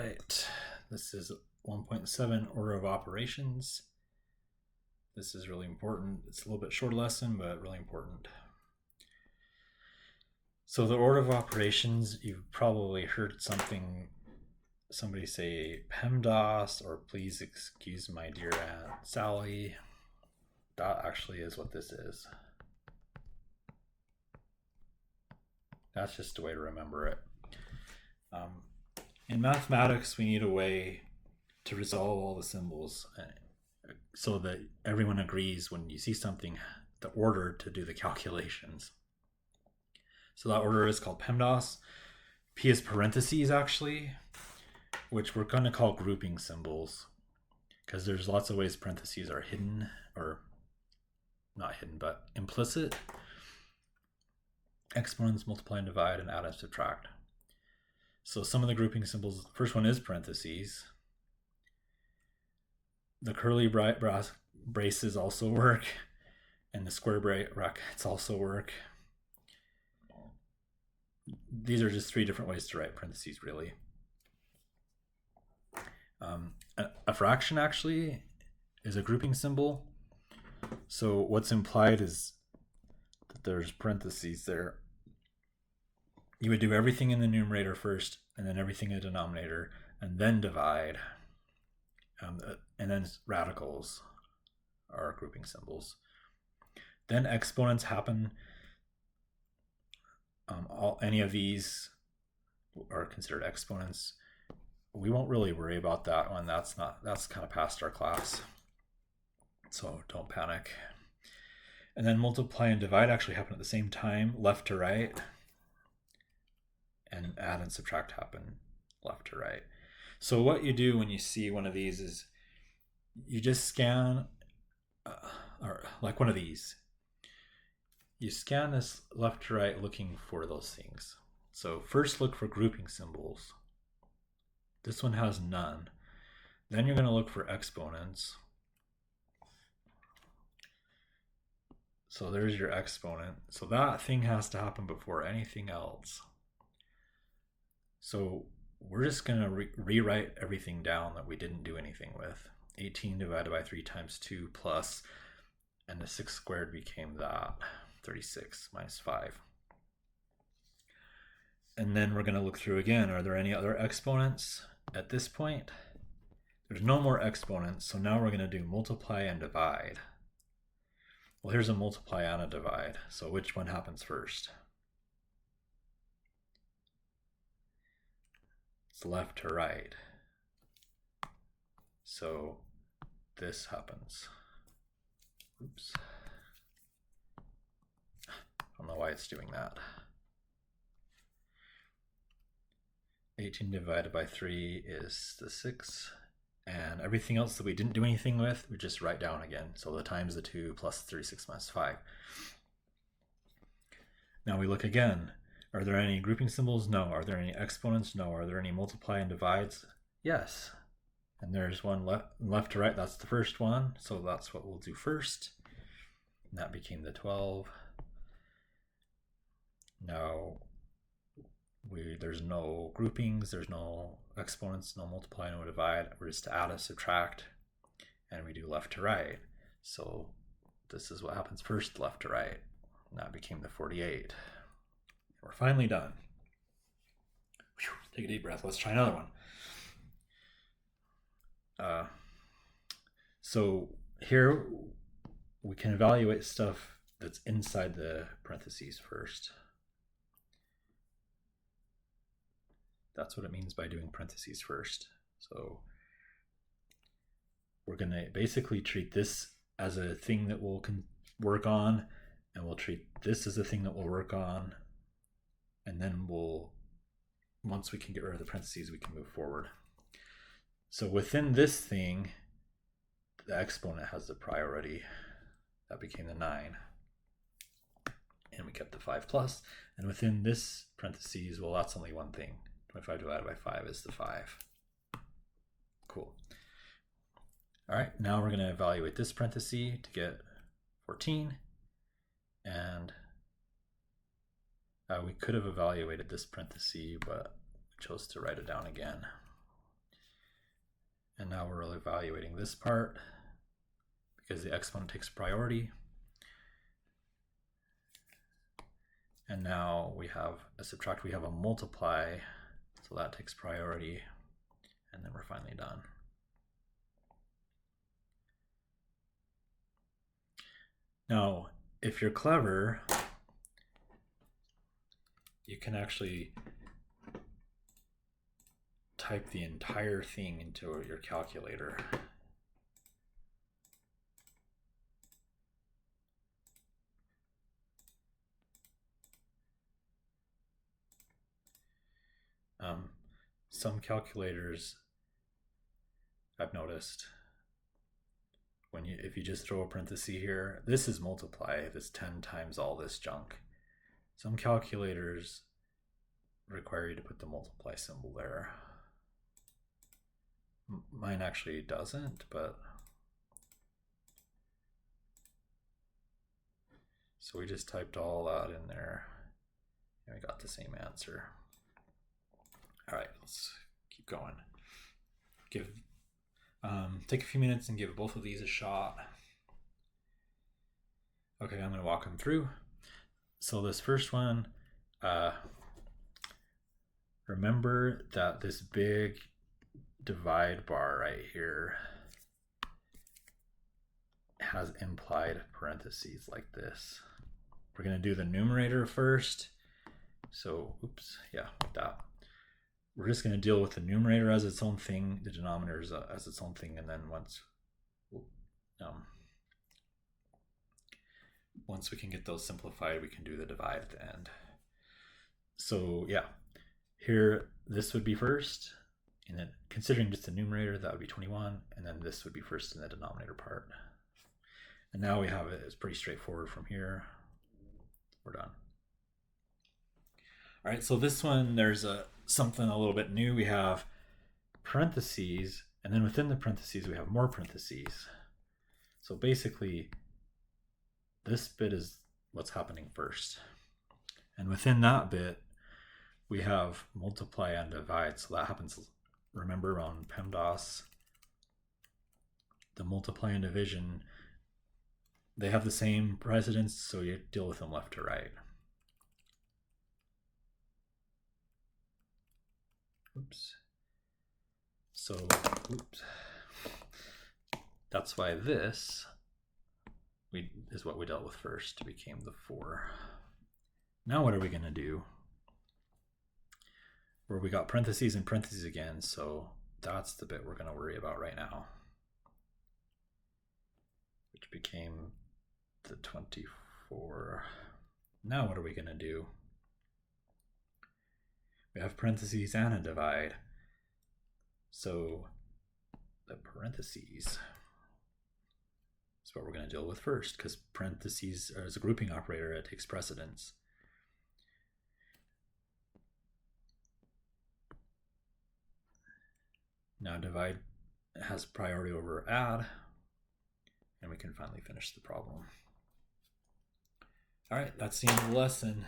right, this is 1.7 order of operations. This is really important. It's a little bit short lesson, but really important. So the order of operations, you've probably heard somebody say PEMDAS or please excuse my dear Aunt Sally. That actually is what this is. That's just a way to remember it. In mathematics, we need a way to resolve all the symbols so that everyone agrees when you see something, the order to do the calculations. So that order is called PEMDAS. P is parentheses, actually, which we're going to call grouping symbols, because there's lots of ways parentheses are hidden, or not hidden, but implicit. Exponents, multiply and divide, and add and subtract. So some of the grouping symbols, the first one is parentheses. The curly braces also work, and the square brackets also work. These are just 3 different ways to write parentheses, really. A fraction actually is a grouping symbol. So what's implied is that there's parentheses there. You would do everything in the numerator first, and then everything in the denominator, and then divide. And then radicals are grouping symbols. Then exponents happen. Any of these are considered exponents. We won't really worry about that one. That's kind of past our class. So don't panic. And then multiply and divide actually happen at the same time, left to right. And add and subtract happen left to right. So what you do when you see one of these is you just scan, or like one of these. You scan this left to right looking for those things. So first look for grouping symbols. This one has none. Then you're going to look for exponents. So there's your exponent. So that thing has to happen before anything else. So we're just going to rewrite everything down that we didn't do anything with. 18 divided by 3 times 2 plus, and the 6 squared became that. 36 minus 5. And then we're going to look through again. Are there any other exponents at this point? There's no more exponents, so now we're going to do multiply and divide. Well, here's a multiply and a divide. So which one happens first? It's left to right. So this happens. Oops. I don't know why it's doing that. 18 divided by 3 is the 6. And everything else that we didn't do anything with, we just write down again. So the times the 2 plus 36 minus 5. Now we look again. Are there any grouping symbols? No. Are there any exponents? No. Are there any multiply and divides? Yes. And there's one left to right. That's the first one. So that's what we'll do first. And that became the 12. Now there's no groupings, there's no exponents, no multiply, no divide. We're just to add and subtract, and we do left to right. So this is what happens first, left to right. And that became the 48. We're finally done. Whew, take a deep breath. Let's try another one. So here we can evaluate stuff that's inside the parentheses first. That's what it means by doing parentheses first. So we're going to basically treat this as a thing that we'll work on, and we'll treat this as a thing that we'll work on, and then once we can get rid of the parentheses, we can move forward. So within this thing, the exponent has the priority. That became the 9. And we kept the 5 plus. And within this parentheses, well, that's only one thing. 25 divided by 5 is the 5. Cool. All right, now we're going to evaluate this parenthesis to get 14. And we could have evaluated this parenthesis, but we chose to write it down again. And now we're evaluating this part because the exponent takes priority. And now we have a subtract, we have a multiply, so that takes priority, and then we're finally done. Now, if you're clever, you can actually type the entire thing into your calculator. Some calculators, I've noticed, if you just throw a parenthesis here, this is multiply, this 10 times all this junk. Some calculators require you to put the multiply symbol there. Mine actually doesn't, but so we just typed all that in there and we got the same answer. All right, let's keep going. Take a few minutes and give both of these a shot. Okay, I'm going to walk them through. So this first one, remember that this big divide bar right here has implied parentheses like this. We're going to do the numerator first. So, oops, yeah, like that. We're just going to deal with the numerator as its own thing, the denominator as its own thing, and then once we can get those simplified, we can do the divide at the end. So yeah, here this would be first, and then considering just the numerator, that would be 21, and then this would be first in the denominator part. And now we have it, it's pretty straightforward from here. We're done. All right, so this one, there's something a little bit new. We have parentheses, and then within the parentheses, we have more parentheses. So basically, this bit is what's happening first. And within that bit, we have multiply and divide. So that happens, remember, on PEMDAS, the multiply and division, they have the same precedence, so you deal with them left to right. Oops. So, oops. That's why this is what we dealt with first. It became the 4. Now what are we going to do? Where we got parentheses and parentheses again, so that's the bit we're going to worry about right now, which became the 24. Now what are we going to do? We have parentheses and a divide. So the parentheses is what we're going to deal with first, because parentheses is a grouping operator, it takes precedence. Now divide has priority over add, and we can finally finish the problem. All right, that's the end of the lesson.